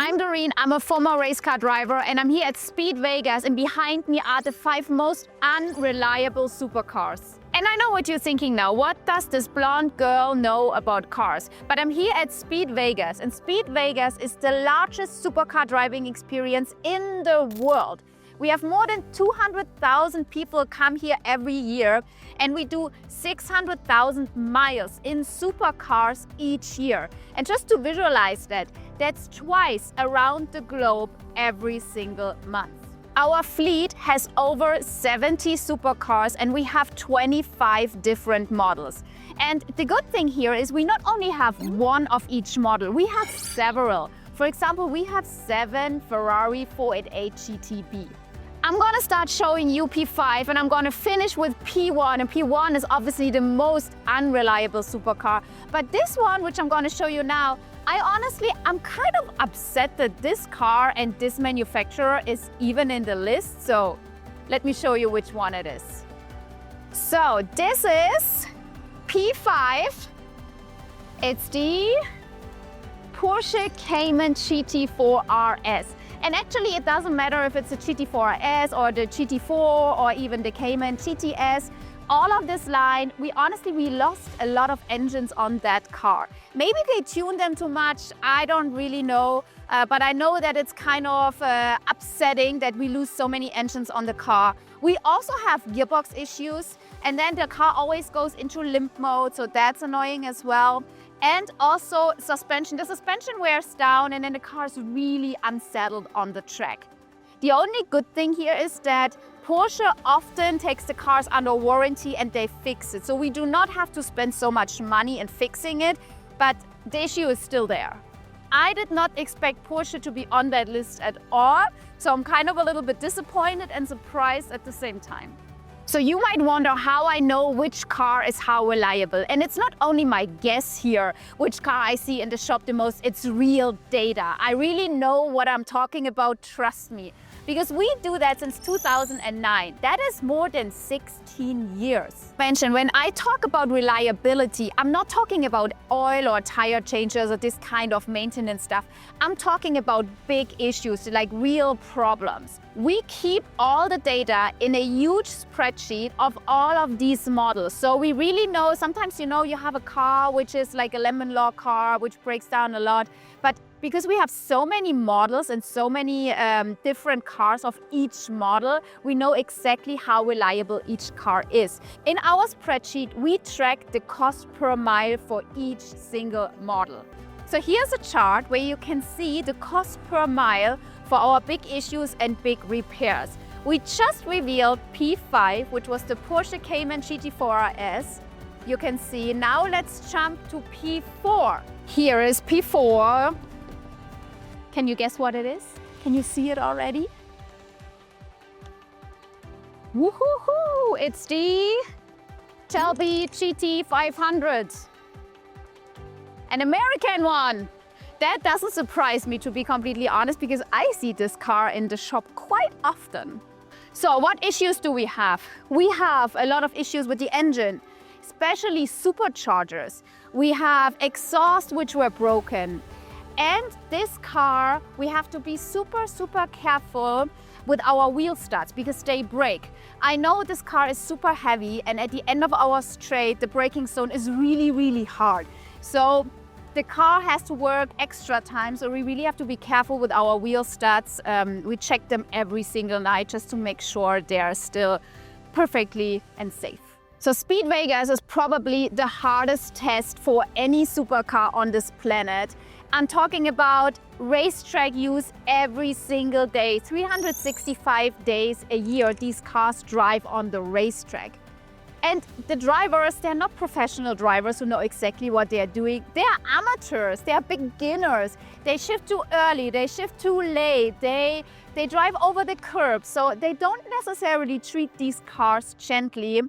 I'm Doreen, I'm a former race car driver and I'm here at Speed Vegas, and behind me are the 5 most unreliable supercars. And I know what you're thinking now, what does this blonde girl know about cars? But I'm here at Speed Vegas, and Speed Vegas is the largest supercar driving experience in the world. We have more than 200,000 people come here every year, and we do 600,000 miles in supercars each year. And just to visualize that, that's twice around the globe every single month. Our fleet has over 70 supercars and we have 25 different models. And the good thing here is we not only have one of each model, we have several. For example, we have 7 Ferrari 488 GTB. I'm gonna start showing you P5 and I'm gonna finish with P1, and P1 is obviously the most unreliable supercar. But this one, which I'm gonna show you now, I'm kind of upset that this car and this manufacturer is even in the list. So let me show you which one it is. So this is P5. It's the Porsche Cayman GT4 RS. And actually it doesn't matter if it's a GT4 RS or the GT4 or even the Cayman GTS. All of this line, we lost a lot of engines on that car. Maybe they tuned them too much, I don't really know. But I know that it's kind of upsetting that we lose so many engines on the car. We also have gearbox issues, and then the car always goes into limp mode, so that's annoying as well. And also suspension. The suspension wears down and then the car is really unsettled on the track. The only good thing here is that Porsche often takes the cars under warranty and they fix it. So we do not have to spend so much money in fixing it, but the issue is still there. I did not expect Porsche to be on that list at all, so I'm kind of a little bit disappointed and surprised at the same time. So you might wonder how I know which car is how reliable. And it's not only my guess here, which car I see in the shop the most, it's real data. I really know what I'm talking about, trust me. Because we do that since 2009. That is more than 16 years. When I talk about reliability, I'm not talking about oil or tire changes or this kind of maintenance stuff. I'm talking about big issues, like real problems. We keep all the data in a huge spreadsheet of all of these models. So we really know, sometimes you have a car which is like a lemon law car, which breaks down a lot. But because we have so many models and so many different cars of each model, we know exactly how reliable each car is. In our spreadsheet, we track the cost per mile for each single model. So here's a chart where you can see the cost per mile for our big issues and big repairs. We just revealed P5, which was the Porsche Cayman GT4 RS. You can see. Now let's jump to P4. Here is P4. Can you guess what it is? Can you see it already? Woohoo! It's the Shelby GT500. An American one. That doesn't surprise me, to be completely honest, because I see this car in the shop quite often. So what issues do we have? We have a lot of issues with the engine, especially superchargers. We have exhaust which were broken. And this car, we have to be super careful with our wheel studs because they break. I know this car is super heavy, and at the end of our straight, the braking zone is really hard. So the car has to work extra time, so we really have to be careful with our wheel studs. We check them every single night just to make sure they are still perfectly and safe. So Speed Vegas is probably the hardest test for any supercar on this planet. I'm talking about racetrack use every single day, 365 days a year. These cars drive on the racetrack. And the drivers, they're not professional drivers who know exactly what they are doing. They are amateurs, they are beginners. They shift too early, they shift too late, they drive over the curb. So they don't necessarily treat these cars gently.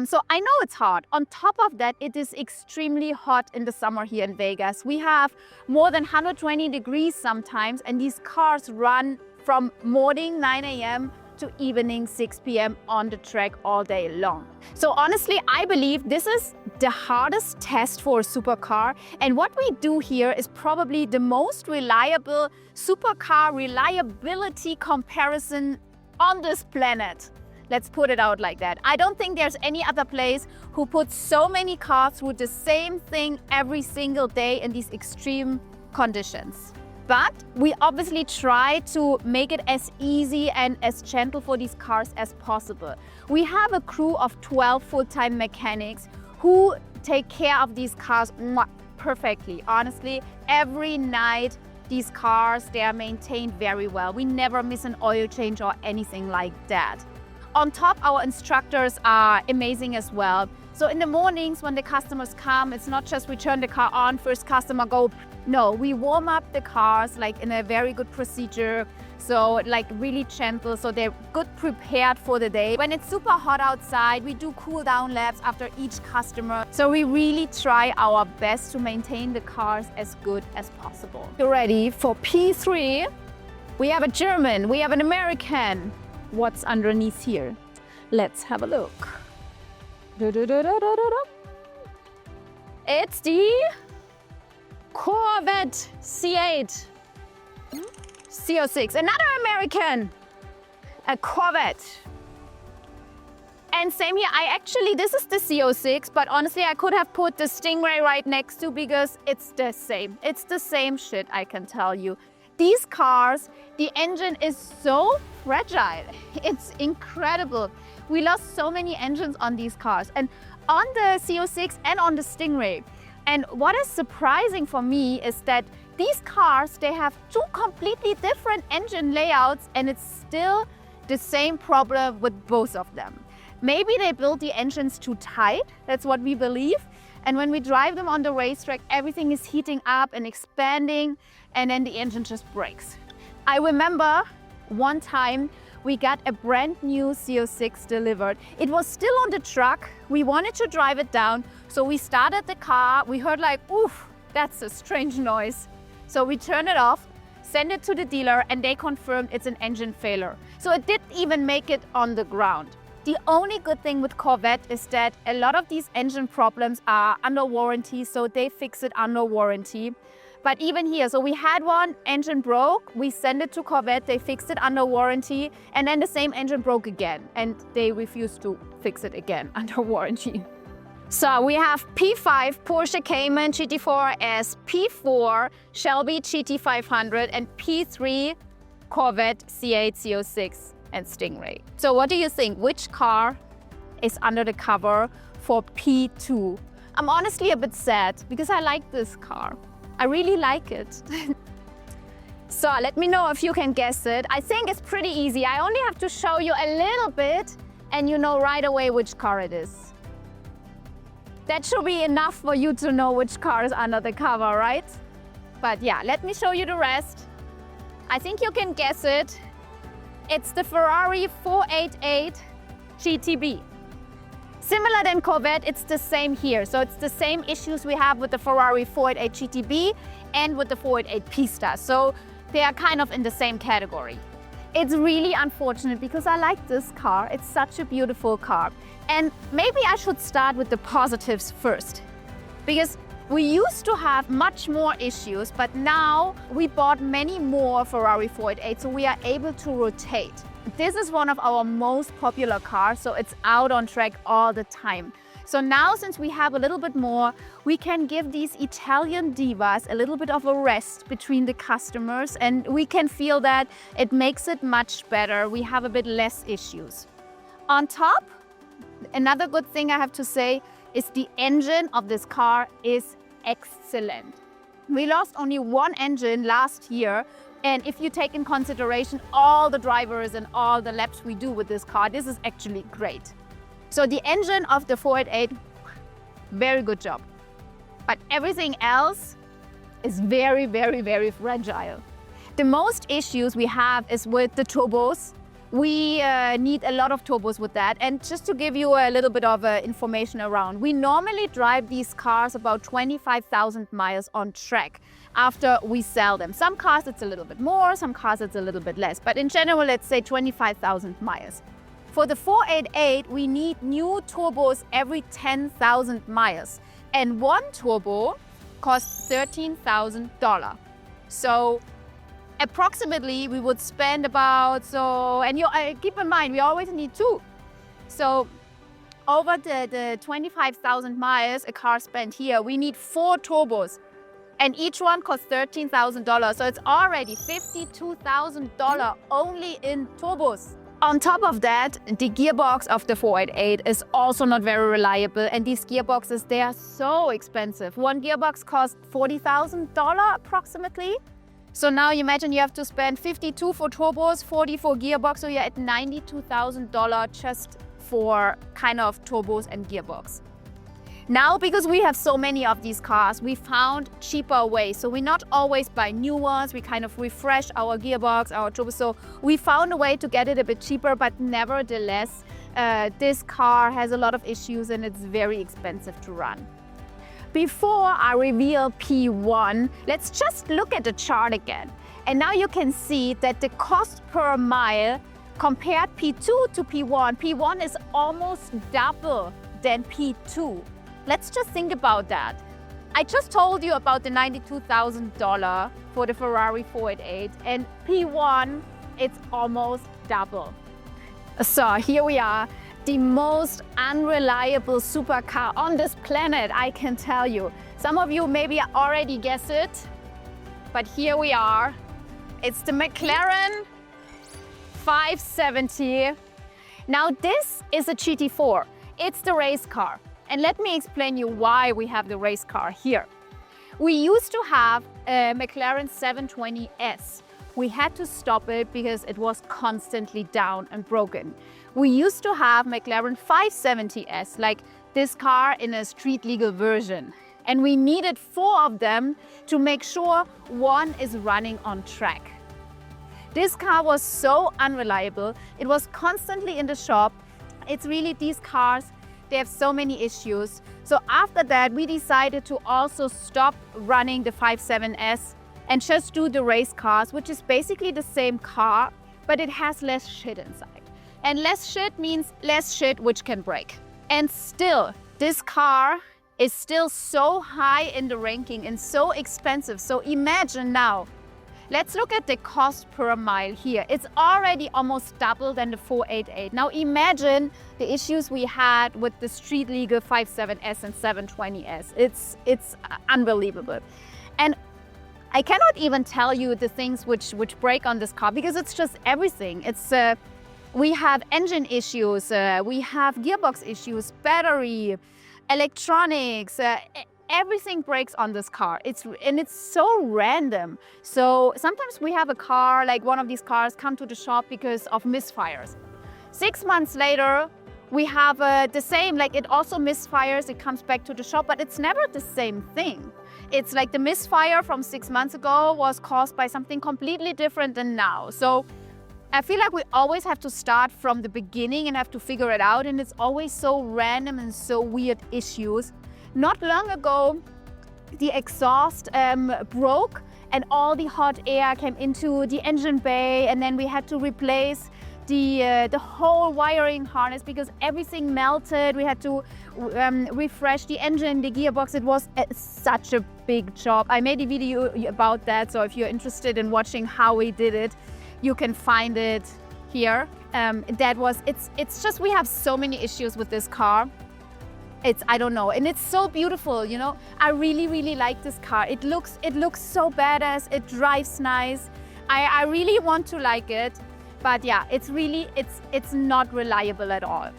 So I know it's hard. On top of that, it is extremely hot in the summer here in Vegas. We have more than 120 degrees sometimes, and these cars run from morning 9 a.m. to evening 6 p.m. on the track all day long. So honestly, I believe this is the hardest test for a supercar. And what we do here is probably the most reliable supercar reliability comparison on this planet. Let's put it out like that. I don't think there's any other place who puts so many cars through the same thing every single day in these extreme conditions. But we obviously try to make it as easy and as gentle for these cars as possible. We have a crew of 12 full-time mechanics who take care of these cars perfectly. Honestly, every night these cars, they are maintained very well. We never miss an oil change or anything like that. On top, our instructors are amazing as well. So in the mornings when the customers come, it's not just we turn the car on, first customer go. No, we warm up the cars like in a very good procedure. So like really gentle, so they're good prepared for the day. When it's super hot outside, we do cool down laps after each customer. So we really try our best to maintain the cars as good as possible. You're ready for P3. We have a German, we have an American. What's underneath here? Let's have a look. It's the Corvette C8 Z06, another American, a Corvette. And same here, this is the Z06, but honestly, I could have put the Stingray right next to because it's the same. It's the same shit, I can tell you. These cars, the engine is so fragile. It's incredible. We lost so many engines on these cars and on the Z06 and on the Stingray. And what is surprising for me is that these cars, they have two completely different engine layouts and it's still the same problem with both of them. Maybe they built the engines too tight, that's what we believe. And when we drive them on the racetrack, everything is heating up and expanding, and then the engine just breaks. I remember one time we got a brand new Z06 delivered. It was still on the truck. We wanted to drive it down, so we started the car. We heard like, oof, that's a strange noise. So we turned it off, sent it to the dealer, and they confirmed it's an engine failure. So it didn't even make it on the ground. The only good thing with Corvette is that a lot of these engine problems are under warranty, so they fix it under warranty. But even here, so we had one engine broke, we sent it to Corvette, they fixed it under warranty, and then the same engine broke again, and they refused to fix it again under warranty. So we have P5 Porsche Cayman GT4 RS, P4 Shelby GT500, and P3 Corvette C8 Z06 and Stingray. So what do you think? Which car is under the cover for P2? I'm honestly a bit sad because I like this car. I really like it. So let me know if you can guess it. I think it's pretty easy. I only have to show you a little bit and you know right away which car it is. That should be enough for you to know which car is under the cover, right? But yeah, let me show you the rest. I think you can guess it. It's the Ferrari 488 GTB. Similar than Corvette, it's the same here. So it's the same issues we have with the Ferrari 488 GTB and with the 488 Pista. So they are kind of in the same category. It's really unfortunate because I like this car. It's such a beautiful car. And maybe I should start with the positives first. Because we used to have much more issues, but now we bought many more Ferrari 488, so we are able to rotate. This is one of our most popular cars, so it's out on track all the time. So now, since we have a little bit more, we can give these Italian divas a little bit of a rest between the customers, and we can feel that it makes it much better. We have a bit less issues. On top, another good thing I have to say is the engine of this car is excellent. We lost only one engine last year, and if you take in consideration all the drivers and all the laps we do with this car, this is actually great. So the engine of the 488, very good job. But everything else is very, very, very fragile. The most issues we have is with the turbos. We need a lot of turbos with that. And just to give you a little bit of information around, we normally drive these cars about 25,000 miles on track. after we sell them. Some cars it's a little bit more, some cars it's a little bit less, but in general, let's say 25,000 miles. For the 488, we need new turbos every 10,000 miles. And one turbo costs $13,000. So approximately we would spend about, and keep in mind, we always need two. So over the 25,000 miles a car spent here, we need 4 turbos. And each one costs $13,000. So it's already $52,000 only in turbos. On top of that, the gearbox of the 488 is also not very reliable. And these gearboxes, they are so expensive. One gearbox costs $40,000 approximately. So now you imagine you have to spend $52,000 for turbos, $40,000 for gearbox. So you're at $92,000 just for kind of turbos and gearbox. Now, because we have so many of these cars, we found cheaper ways. So we not always buy new ones. We kind of refresh our gearbox, our turbo. So we found a way to get it a bit cheaper, but nevertheless, this car has a lot of issues and it's very expensive to run. Before I reveal P1, let's just look at the chart again. And now you can see that the cost per mile compared P2 to P1, P1 is almost double than P2. Let's just think about that. I just told you about the $92,000 for the Ferrari 488, and P1, it's almost double. So here we are, the most unreliable supercar on this planet, I can tell you. Some of you maybe already guessed it, but here we are. It's the McLaren 570. Now this is a GT4. It's the race car. And let me explain you why we have the race car here. We used to have a McLaren 720S. We had to stop it because it was constantly down and broken. We used to have McLaren 570S, like this car in a street legal version. And we needed 4 of them to make sure one is running on track. This car was so unreliable. It was constantly in the shop. It's really these cars, they have so many issues. So after that, we decided to also stop running the 5.7S and just do the race cars, which is basically the same car, but it has less shit inside. And less shit means less shit which can break. And still, this car is still so high in the ranking and so expensive. So imagine now, let's look at the cost per mile here. It's already almost double than the 488. Now imagine the issues we had with the street legal 5.7S and 720S. It's unbelievable. And I cannot even tell you the things which break on this car because it's just everything. We have engine issues, we have gearbox issues, battery, electronics, everything breaks on this car. It's so random. So sometimes we have a car, like one of these cars, come to the shop because of misfires. 6 months later, we have the same, like it also misfires, it comes back to the shop, but it's never the same thing. It's like the misfire from 6 months ago was caused by something completely different than now. So I feel like we always have to start from the beginning and have to figure it out, and it's always so random and so weird issues. Not long ago, the exhaust broke and all the hot air came into the engine bay, and then we had to replace the whole wiring harness because everything melted. We had to refresh the engine, the gearbox. It was such a big job. I made a video about that, so if you're interested in watching how we did it, you can find it here. It's just we have so many issues with this car. I don't know, and it's so beautiful, you know. I really like this car. It looks so badass. It drives nice. I really want to like it, but yeah, it's not reliable at all.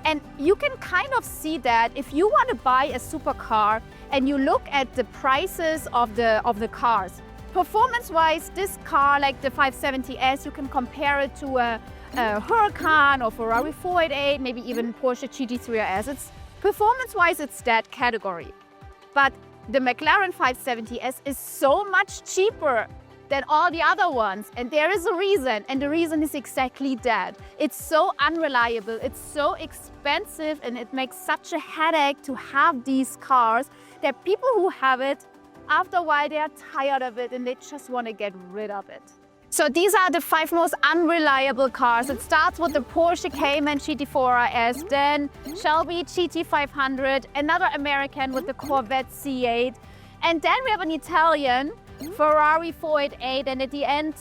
And you can kind of see that if you want to buy a supercar and you look at the prices of the cars. Performance-wise, this car, like the 570S, you can compare it to a Huracan or Ferrari 488, maybe even Porsche GT3 RS. Performance-wise, it's that category. But the McLaren 570S is so much cheaper than all the other ones. And there is a reason, and the reason is exactly that. It's so unreliable, it's so expensive, and it makes such a headache to have these cars that people who have it, after a while they are tired of it and they just want to get rid of it. So these are the 5 most unreliable cars. It starts with the Porsche Cayman GT4 RS, then Shelby GT500, another American with the Corvette C8, and then we have an Italian Ferrari 488, and at the end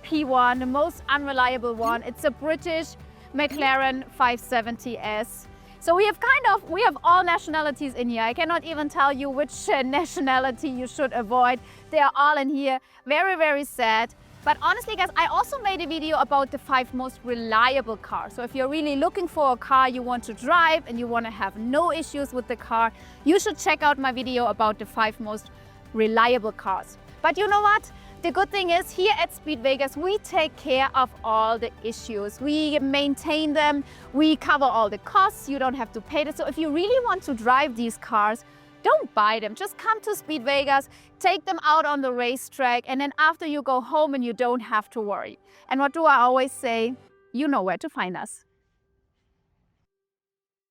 P1, the most unreliable one. It's a British McLaren 570S. So we have all nationalities in here. I cannot even tell you which nationality you should avoid. They are all in here. Very, very sad. But honestly, guys, I also made a video about the 5 most reliable cars. So if you're really looking for a car you want to drive and you want to have no issues with the car, you should check out my video about the 5 most reliable cars. But you know what? The good thing is here at Speed Vegas, we take care of all the issues. We maintain them, we cover all the costs, you don't have to pay this. So if you really want to drive these cars, don't buy them. Just come to Speed Vegas, take them out on the racetrack, and then after you go home and you don't have to worry. And what do I always say? You know where to find us.